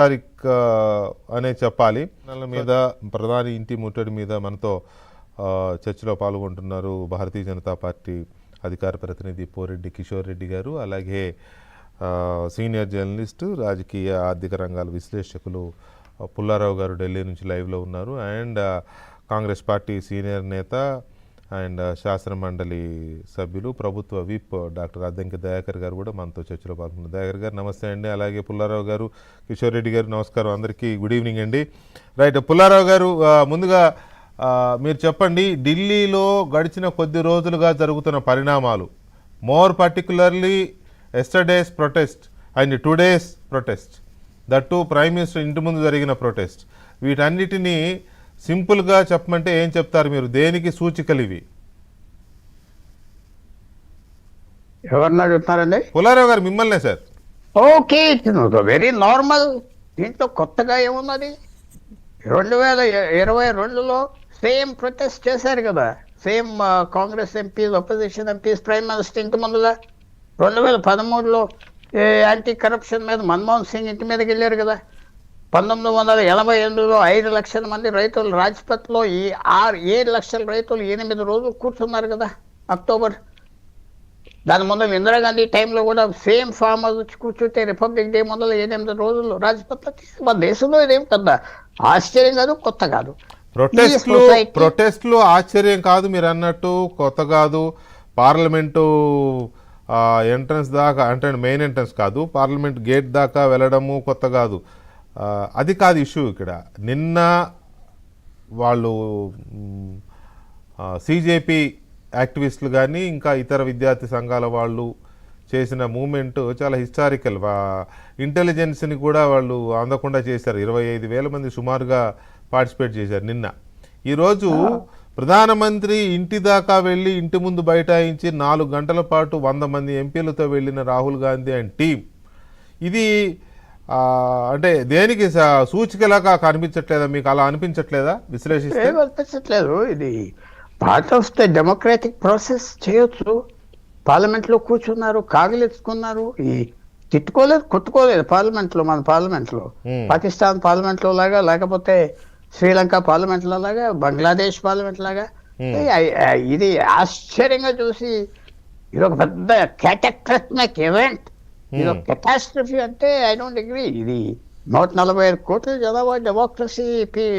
తారీఖ్ అనే చెప్పాలి. మీద ప్రధాని ఇంటి ముట్టడి మీద మనతో చర్చలో పాల్గొంటున్నారు భారతీయ జనతా పార్టీ అధికార ప్రతినిధి పోరెడ్డి కిషోర్ రెడ్డి గారు, అలాగే సీనియర్ జర్నలిస్టు రాజకీయ ఆర్థిక రంగాల విశ్లేషకులు పుల్లారావు గారు ఢిల్లీ నుంచి లైవ్లో ఉన్నారు. అండ్ కాంగ్రెస్ పార్టీ సీనియర్ నేత అండ్ శాసన మండలి సభ్యులు ప్రభుత్వ విప్ డాక్టర్ అద్దంకి దయాకర్ గారు కూడా మనతో చర్చలో పాల్గొన్నారు. దయాకర్ గారు నమస్తే అండి. అలాగే పుల్లారావు గారు, కిషోర్ రెడ్డి గారు నమస్కారం, అందరికీ గుడ్ ఈవినింగ్ అండి. రైట్, పుల్లారావు గారు ముందుగా మీరు చెప్పండి, ఢిల్లీలో గడిచిన కొద్ది రోజులుగా జరుగుతున్న పరిణామాలు, more particularly yesterday's protest and today's protest, that prime minister ఇంటి ముందు జరిగిన ప్రొటెస్ట్, వీటన్నిటినీ సింపుల్గా చెప్పమంటే ఏం చెప్తారు మీరు? దేనికి సూచికలు ఇవి? ఎవరిని అడుగుతున్నారండి? పుల్లారావు గారు మిమ్మల్నే సార్. Okay, very normal. దీంట్లో కొత్తగా ఏమున్నది? 2022లో సేమ్ ప్రొటెస్ట్ చేశారు కదా, same Congress MPs, opposition MPs prime minister ఇంటి ముందుగా. 2013లో యాంటీ కరప్షన్ మీద మన్మోహన్ సింగ్ ఇంటి మీదకి వెళ్ళారు కదా. 1988లో 5 లక్షల మంది రైతులు రాజ్పథ్లో, 7 లక్షల రైతులు 8 రోజులు కూర్చున్నారు కదా అక్టోబర్. దాని ముందు ఇందిరాగాంధీ టైంలో కూడా సేమ్ ఫామ్ హౌస్ వచ్చి కూర్చుంటే రిపబ్లిక్ డే మొదలు 8 రోజులు రాజ్పథ్లో. మన దేశంలో ఇదేం పెద్ద ఆశ్చర్యం కాదు, కొత్త కాదు. ప్రొటెస్ట్లు ఆశ్చర్యం కాదు, మీరు అన్నట్టు కొత్త కాదు. పార్లమెంటు ఎంట్రన్స్ దాకా, అంటే మెయిన్ ఎంట్రన్స్ కాదు, పార్లమెంట్ గేట్ దాకా వెళ్ళడము కొత్త కాదు. అది కాదు ఇష్యూ ఇక్కడ. నిన్న వాళ్ళు సిజేపీ యాక్టివిస్టులు కానీ ఇంకా ఇతర విద్యార్థి సంఘాల వాళ్ళు చేసిన మూమెంట్ చాలా హిస్టారికల్. ఇంటెలిజెన్స్ని కూడా వాళ్ళు అందకుండా చేశారు. 25,000 మంది సుమారుగా పార్టిసిపేట్ చేశారు నిన్న. ఈరోజు ప్రధానమంత్రి ఇంటి దాకా వెళ్ళి ఇంటి ముందు బైఠాయించి 4 గంటల పాటు 100 మంది ఎంపీలతో వెళ్ళిన రాహుల్ గాంధీ అండ్ టీం, ఇది అంటే దేనికి సూచికలాగా కనిపించట్లేదా? మీకు అలా అనిపించట్లేదా విశ్లేషిస్తే? అనిపించట్లేదు. ఇది part of the democratic process. చేయొచ్చు. పార్లమెంట్లో కూర్చున్నారు, కాగిలించుకున్నారు, ఈ తిట్టుకోలేదు, కొట్టుకోలేదు పార్లమెంట్లో. మన పార్లమెంట్లో, పాకిస్తాన్ పార్లమెంట్లో లాగా, లేకపోతే శ్రీలంక పార్లమెంట్లో లాగా, బంగ్లాదేశ్ పార్లమెంట్ లాగా. ఇది ఆశ్చర్యంగా చూసి, ఇది ఒక పెద్ద క్యాటక్లిస్మిక్ ఈవెంట్, ఇది ఒక కెటాస్ట్రఫీ అంటే ఐ డోంట్ అగ్రీ. ఇది 145 కోట్ల జనాభా డెమోక్రసీ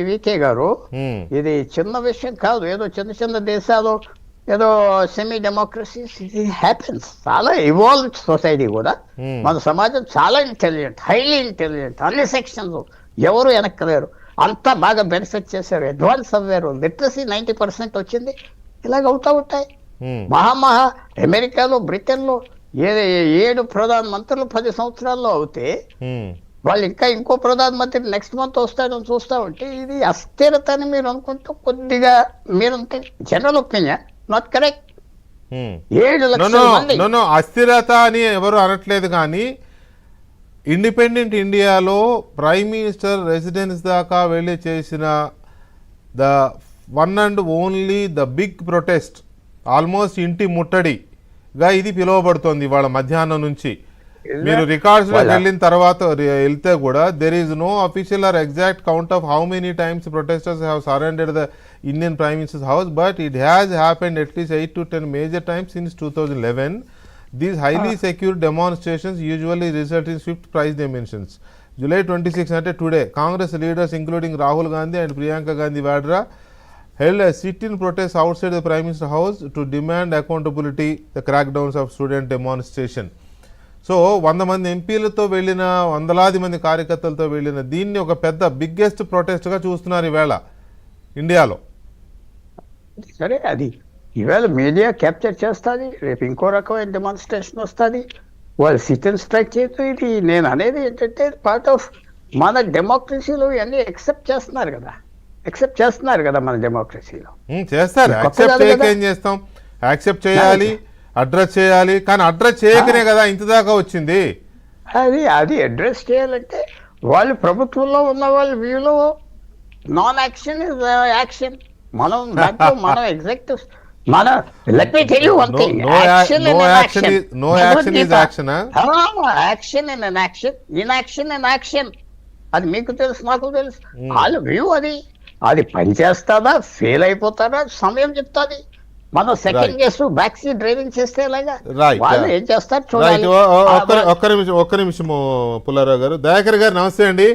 వికే గారు. ఇది చిన్న విషయం కాదు. ఏదో చిన్న చిన్న దేశాలు, ఏదో సెమీ డెమోక్రసీస్, ఇది హ్యాపెన్స్. చాలా ఇవాల్వ్డ్ సొసైటీ కూడా. మన సమాజం చాలా ఇంటెలిజెంట్, హైలీ ఇంటెలిజెంట్. అన్ని సెక్షన్స్ ఎవరు వెనక్కలేరు, అంతా బాగా బెనిఫిట్ చేశారు, అడ్వాన్స్ అవ్వారు. లిటరసీ 90% వచ్చింది. ఇలాగ అవుతా ఉంటాయి. మహా అమెరికాలో, బ్రిటన్లో 7 ప్రధాన మంత్రులు 10 సంవత్సరాల్లో అవుతే, వాళ్ళు ఇంకా ఇంకో ప్రధానమంత్రి నెక్స్ట్ మంత్ వస్తాడని చూస్తూ ఉంటే, ఇది అస్థిరత అని మీరు అనుకుంటూ కొద్దిగా మీరు జనరల్ ఒపీనియన్ నాట్ కరెక్ట్. 7 లక్షల మంది అస్థిరత అని ఎవరు అనట్లేదు, కానీ ఇండిపెండెంట్ ఇండియాలో ప్రైమ్ మినిస్టర్ రెసిడెన్స్ దాకా వెళ్ళి చేసిన the one and only the big protest, almost ఇంటి ముట్టడిగా ఇది పిలువబడుతోంది ఇవాళ మధ్యాహ్నం నుంచి. మీరు రికార్డ్స్ వెళ్ళిన తర్వాత వెళ్తే కూడా there is no official or exact count of how many times protesters have surrendered the Indian prime minister's house, but it has happened at least 8 to 10 major times since 2011. These highly secure demonstrations usually result in swift price dimensions. July 26 అంటే today, Congress leaders including Rahul Gandhi and Priyanka Gandhi Vadra held a sit-in protest outside the Prime Minister house to demand accountability the crackdowns of student demonstration. So 100 మంది ఎంపీలతో వెళ్ళిన, వందలాది మంది కార్యకర్తలతో వెళ్ళిన దీన్ని ఒక పెద్ద బిగ్గెస్ట్ ప్రొటెస్ట్గా చూస్తున్నారు ఈవేళ ఇండియాలో. సరే, అది ఈవేళ మీడియా క్యాప్చర్ చేస్తుంది, రేపు ఇంకో రకమైన డెమాన్స్ట్రేషన్ వస్తుంది, వాళ్ళు సిట్ అండ్ స్ట్రైక్ చేయొచ్చు. ఇది నేను అనేది ఏంటంటే పార్ట్ ఆఫ్ మన డెమోక్రసీలో ఇవన్నీ యాక్సెప్ట్ చేస్తున్నారు కదా మన డెమోక్రసీలో. చేస్తారు. యాక్సెప్ట్ చేయక ఏం చేస్తాం? యాక్సెప్ట్ చేయాలి, అడ్రస్ చేయాలి, కానీ అడ్రస్ చేయకనే కదా ఇంత దాకా వచ్చింది. అది అడ్రస్ చేయాలంటే వాళ్ళు ప్రభుత్వంలో ఉన్న వాళ్ళ వ్యూలో నాన్ యాక్షన్ ఇస్ యాక్షన్. మనం executive let me tell you one thing. Action in an action. No action is action. Action in an action. Inaction in action. అది మీకు తెలుసు, నాకు తెలుసు. వాళ్ళ వ్యూ అది. అది పనిచేస్తుందా, ఫెయిల్ అయిపోతారా సమయం చెప్తాది. మనం second guess back seat driving చేస్తే ఎలాగా? రైట్ వాళ్ళు ఏం చేస్తారు రైట్ చూడాలి. ఒక్క నిమిషము పుల్లారావు గారు. దయాకర్ గారు నమస్తే అండి.